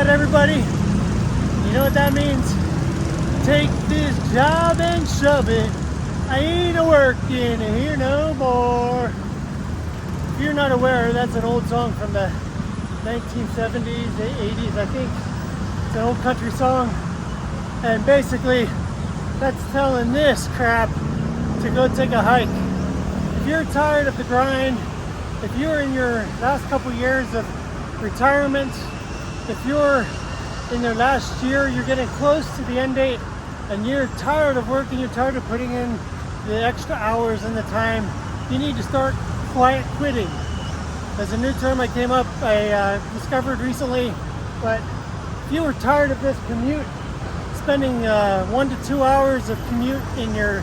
right, everybody, you know what that means? Take this job and shove it. I ain't a-working here no more. If you're not aware, that's an old song from the 1970s, 80s, I think. It's an old country song. And basically, that's telling this crap to go take a hike. If you're tired of the grind, if you're in your last couple years of retirement, if you're in your last year, you're getting close to the end date, and you're tired of working, you're tired of putting in the extra hours and the time, you need to start quiet quitting. There's a new term I discovered recently, but if you were tired of this commute, spending 1 to 2 hours of commute in your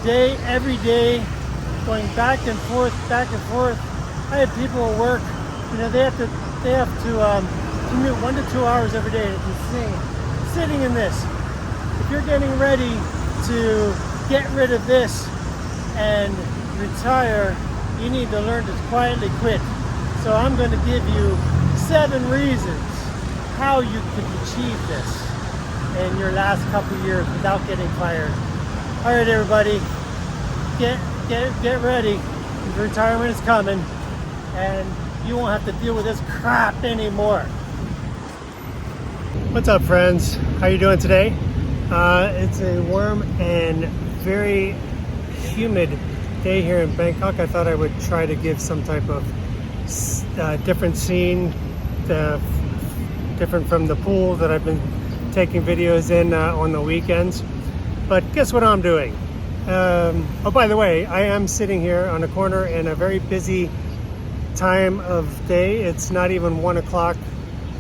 day, every day, going back and forth. I had people at work, they have to commute 1 to 2 hours every day. It's insane. Sitting in this, if you're getting ready to get rid of this and retire, you need to learn to quietly quit. So I'm going to give you 7 reasons how you could achieve this in your last couple years without getting fired. All right, everybody, get ready. Retirement is coming, and you won't have to deal with this crap anymore. What's up, friends? How you doing today? It's a warm and very humid day here in Bangkok. I thought I would try to give some type of different scene, different from the pool that I've been taking videos in on the weekends. But guess what I'm doing? Oh, by the way, I am sitting here on a corner in a very busy time of day. It's not even 1 o'clock,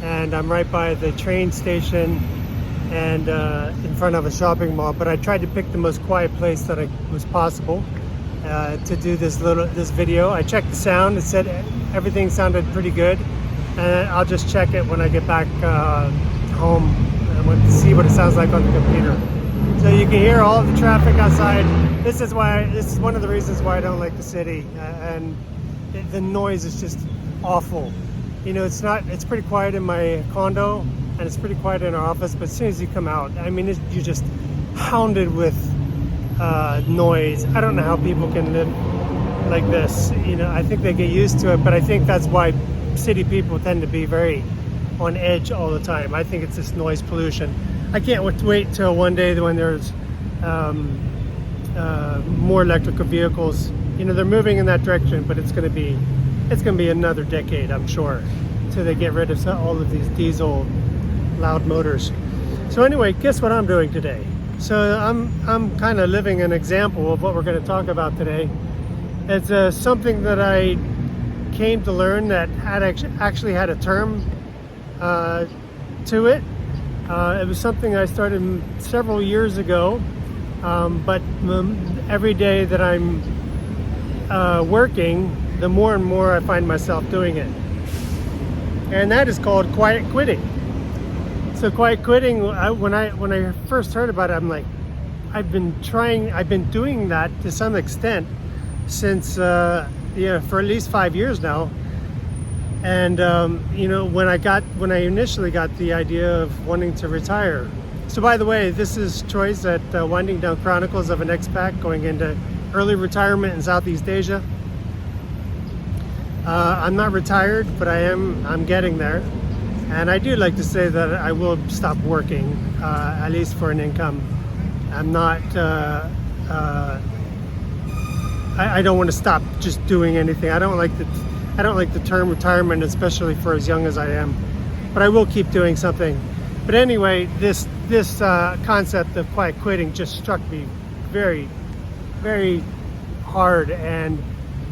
and I'm right by the train station and in front of a shopping mall. But I tried to pick the most quiet place that was possible to do this video. I checked the sound. It said everything sounded pretty good, and I'll just check it when I get back home. I want to see what it sounds like on the computer. So you can hear all the traffic outside. This is one of the reasons why I don't like the city, and the noise is just awful. It's pretty quiet in my condo, and it's pretty quiet in our office, but as soon as you come out, I mean, you're just hounded with noise. I don't know how people can live like this. I think they get used to it, but I think that's why city people tend to be very on edge all the time. I think it's this noise pollution. I can't wait till one day when there's more electrical vehicles. They're moving in that direction, but it's going to be another decade, I'm sure, till they get rid of all of these diesel loud motors. So anyway, guess what I'm doing today? So I'm kind of living an example of what we're going to talk about today. It's something that I came to learn that actually had a term to it. It was something I started several years ago, but every day that I'm working, the more and more I find myself doing it. And that is called quiet quitting. So quiet quitting, when I first heard about it, I'm like, I've been doing that to some extent since for at least 5 years now. And when I initially got the idea of wanting to retire. So by the way, this is Troy's at Winding Down Chronicles of an Expat going into early retirement in Southeast Asia. I'm not retired, but I'm getting there. And I do like to say that I will stop working, at least for an income. I'm not, I don't want to stop just doing anything. I don't like the term retirement, especially for as young as I am, but I will keep doing something. But anyway, this concept of quiet quitting just struck me very, very hard, and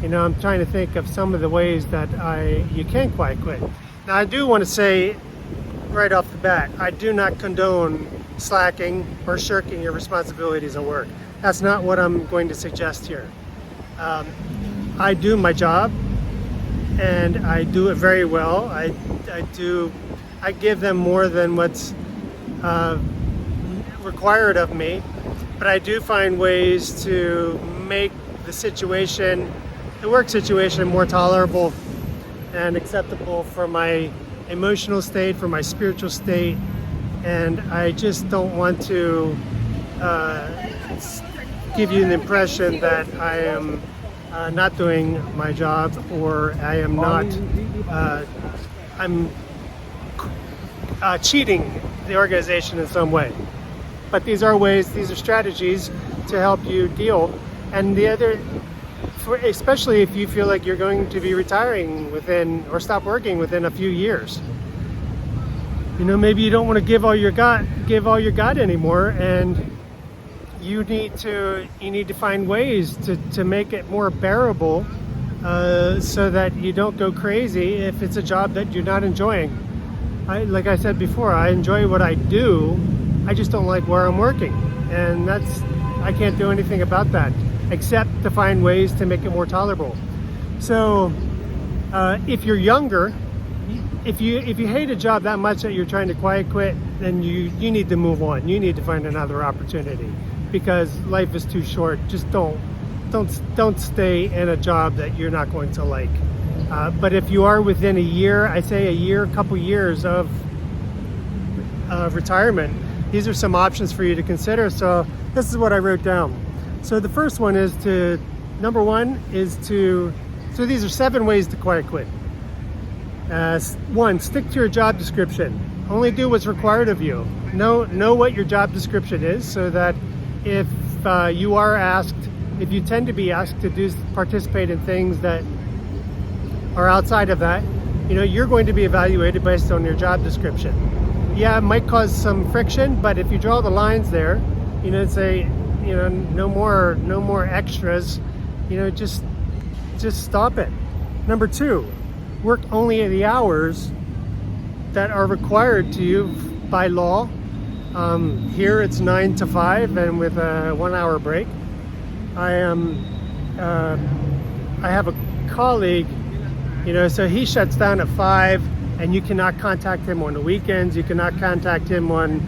I'm trying to think of some of the ways that you can quiet quit. Now, I do want to say right off the bat, I do not condone slacking or shirking your responsibilities at work. That's not what I'm going to suggest here. I do my job, and I do it very well. I give them more than what's required of me, but I do find ways to make the work situation more tolerable and acceptable for my emotional state, for my spiritual state, and I just don't want to give you an impression that I am not doing my job, or I am not, I'm cheating the organization in some way. But these are ways, these are strategies to help you deal. And the other, especially if you feel like you're going to be retiring within, or stop working within a few years. You know, maybe you don't want to give all your got anymore, and you need to find ways to make it more bearable, so that you don't go crazy if it's a job that you're not enjoying. Like I said before, I enjoy what I do. I just don't like where I'm working, and I can't do anything about that except to find ways to make it more tolerable. So if you're younger, if you hate a job that much that you're trying to quiet quit, then you need to move on. You need to find another opportunity, because life is too short. Just don't stay in a job that you're not going to like. But if you are within a year, I say a year, couple years of retirement, these are some options for you to consider. So this is what I wrote down. So the first one is number one is so these are 7 ways to quiet quit. 1, stick to your job description. Only do what's required of you. Know what your job description is, so that if you are asked, if you tend to be asked to participate in things that are outside of that, you know, you're going to be evaluated based on your job description. Yeah, it might cause some friction, but if you draw the lines there, you know, say, you know, no more extras, you know, just stop it. Number 2, work only the hours that are required to you by law. Here it's 9 to 5, and with a 1-hour break. I have a colleague, you know, so he shuts down at 5, and you cannot contact him on the weekends. You cannot contact him on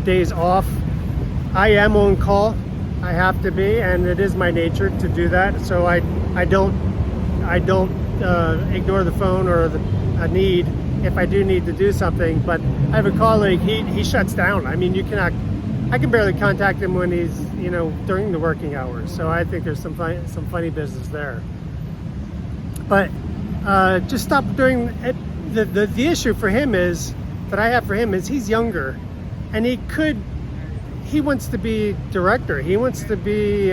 days off. I am on call. I have to be, and it is my nature to do that. So I don't ignore the phone or a need if I do need to do something. But I have a colleague. He shuts down. I mean, I can barely contact him when he's, you know, during the working hours. So I think there's some funny business there. But just stop doing it. The issue for him is that I have for him is he's younger, and he wants to be director. He wants to be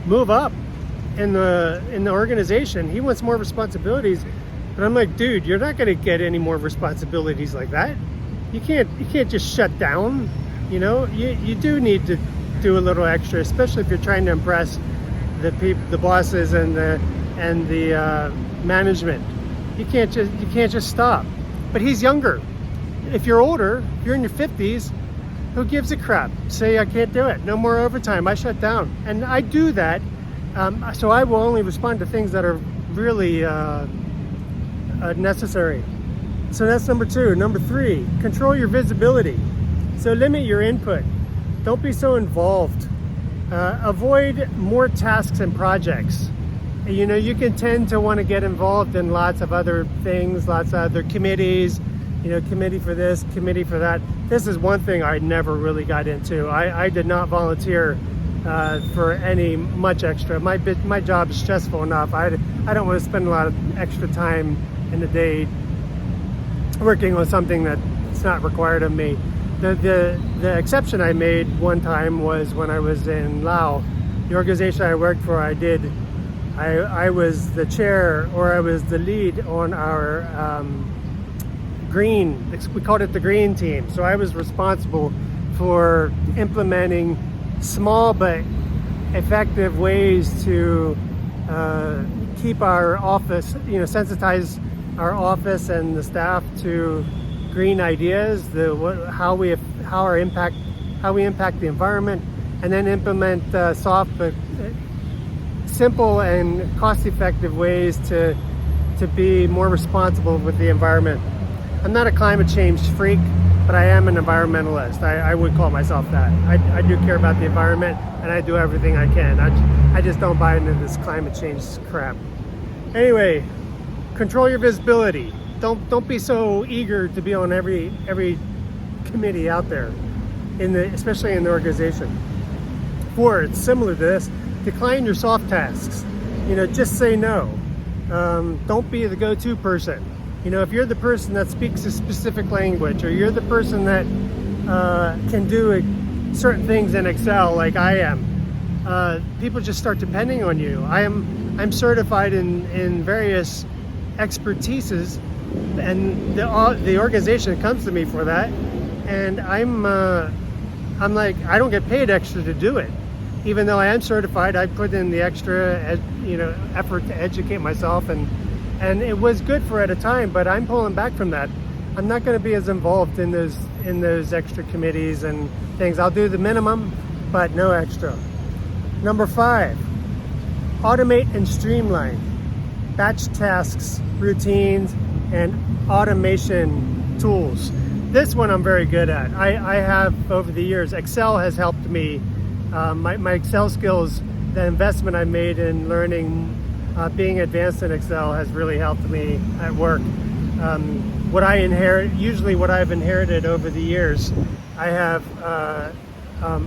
move up in the organization. He wants more responsibilities. But I'm like, dude, you're not going to get any more responsibilities like that. You can't just shut down. You know, you do need to do a little extra, especially if you're trying to impress the bosses and the management. You can't just stop. But he's younger. If you're older, if you're in your 50s, who gives a crap? Say I can't do it. No more overtime. I shut down, and I do that. So I will only respond to things that are really necessary. So that's number 2. Number 3, control your visibility. So limit your input. Don't be so involved. Avoid more tasks and projects. You know, you can tend to want to get involved in lots of other things, lots of other committees, you know, committee for this, committee for that. This is one thing I never really got into. I did not volunteer for any much extra. My job is stressful enough. I don't want to spend a lot of extra time in the day working on something that's not required of me. The exception I made one time was when I was in Laos. The organization I worked for, I was the chair, or I was the lead on our green, we called it the green team. So I was responsible for implementing small but effective ways to keep our office, you know, sensitize our office and the staff to green ideas, how we impact the environment, and then implement soft but simple and cost-effective ways to be more responsible with the environment. I'm not a climate change freak, but I am an environmentalist. I would call myself that. I do care about the environment, and I do everything I can. I just don't buy into this climate change crap. Anyway, Control your visibility. Don't be so eager to be on every committee out there, especially in the organization. 4, it's similar to this. Decline your soft tasks. Just say no. Don't be the go-to person. If you're the person that speaks a specific language, or you're the person that can do certain things in Excel like I am, people just start depending on you. I'm certified in various expertises, and the organization comes to me for that, and I'm like, I don't get paid extra to do it. Even though I am certified, I put in the extra effort to educate myself, and it was good for at a time, but I'm pulling back from that. I'm not going to be as involved in those extra committees and things. I'll do the minimum, but no extra. Number 5, automate and streamline. Batch tasks, routines, and automation tools. This one I'm very good at. I have, over the years, Excel has helped me. My Excel skills, the investment I made in learning, being advanced in Excel, has really helped me at work. What I've inherited over the years, I have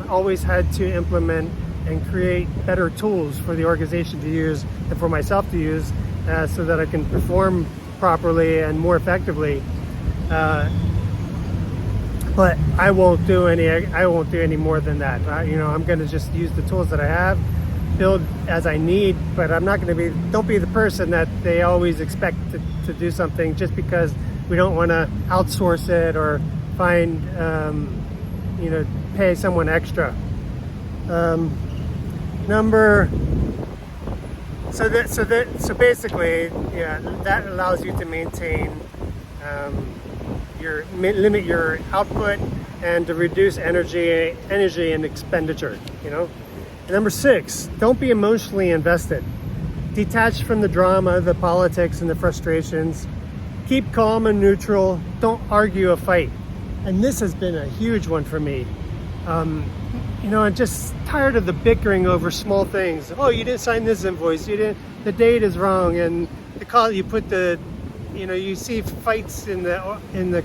always had to implement and create better tools for the organization to use and for myself to use, so that I can perform properly and more effectively. But I won't do any more than that. I'm going to just use the tools that I have, build as I need, but I'm not going to don't be the person that they always expect to do something just because we don't want to outsource it or find, pay someone extra. So basically, that allows you to maintain, limit your output and to reduce energy and expenditure. Number 6, don't be emotionally invested. Detach from the drama, the politics, and the frustrations. Keep calm and neutral. Don't argue a fight. And this has been a huge one for me. I'm just tired of the bickering over small things. Oh, you didn't sign this invoice. The date is wrong, and you see fights in the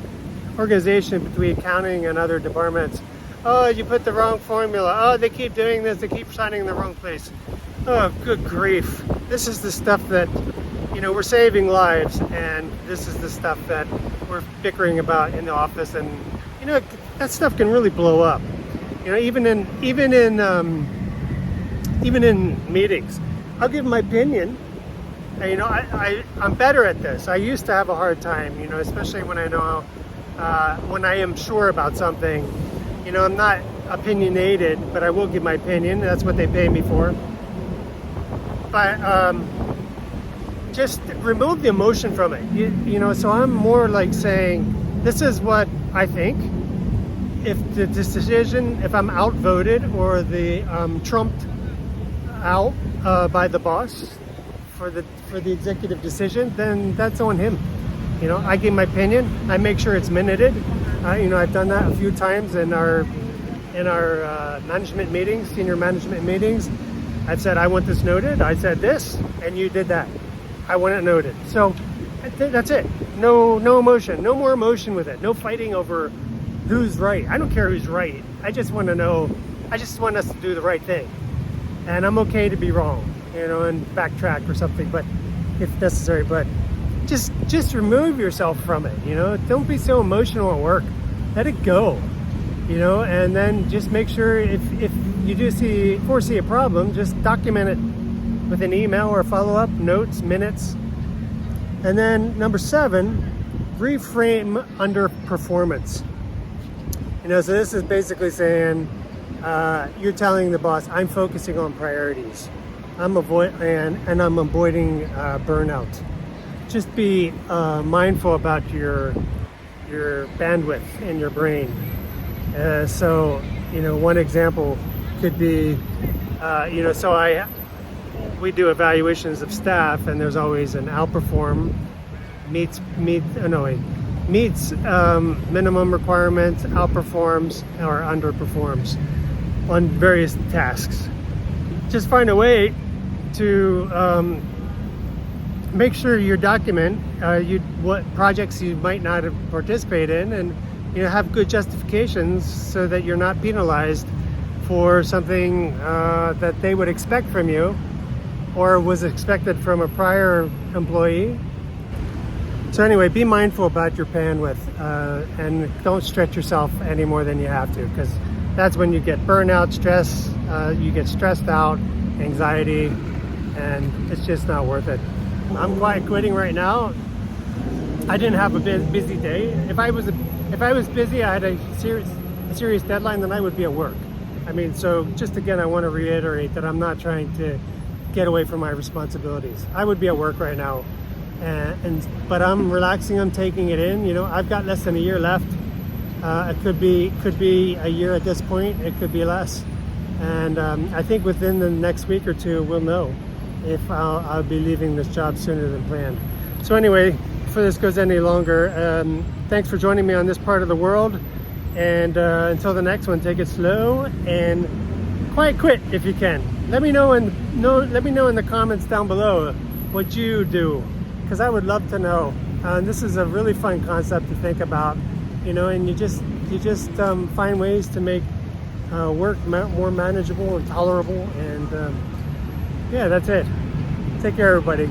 organization between accounting and other departments. Oh, you put the wrong formula. Oh, they keep doing this. They keep signing in the wrong place. Oh, good grief. This is the stuff that, we're saving lives, and this is the stuff that we're bickering about in the office, and, that stuff can really blow up. Even in meetings, I'll give my opinion. I'm better at this. I used to have a hard time, especially when when I am sure about something. I'm not opinionated, but I will give my opinion. That's what they pay me for. But just remove the emotion from it. So I'm more like saying, this is what I think. If the decision, if I'm outvoted or trumped out by the boss for the executive decision, then that's on him. I give my opinion. I make sure it's minuted. I've done that a few times in our management meetings, senior management meetings. I've said, I want this noted. I said this, and you did that. I want it noted. So that's it. No emotion. No more emotion with it. No fighting over who's right. I don't care who's right. I just want to know. I just want us to do the right thing, and I'm okay to be wrong, and backtrack or something, but if necessary. But just remove yourself from it. Don't be so emotional at work. Let it go. And then just make sure if you do foresee a problem, just document it with an email or follow-up, notes, minutes. And then number 7, reframe underperformance. So this is basically saying, you're telling the boss, I'm focusing on priorities. I'm avoiding burnout. Just be mindful about your bandwidth in your brain. So one example could be, we do evaluations of staff, and there's always an outperform, meets minimum requirements, outperforms, or underperforms on various tasks. Just find a way to make sure you document what projects you might not have participated in, and have good justifications so that you're not penalized for something that they would expect from you or was expected from a prior employee. So anyway, be mindful about your bandwidth and don't stretch yourself any more than you have to, because that's when you get burnout, stress, you get stressed out, anxiety, and it's just not worth it. I'm quiet quitting right now. I didn't have a busy day. If I was busy, I had a serious deadline, then I would be at work. I mean, so just again, I want to reiterate that I'm not trying to get away from my responsibilities. I would be at work right now, but I'm relaxing. I'm taking it in. I've got less than a year left. It could be a year at this point. It could be less, and I think within the next week or two, we'll know if I'll be leaving this job sooner than planned. So anyway, before this goes any longer, thanks for joining me on this part of the world. And until the next one, take it slow and quiet quit if you can. Let me know in the comments down below what you do, because I would love to know. This is a really fun concept to think about, and you just find ways to make work more manageable and tolerable. And yeah, that's it. Take care, everybody.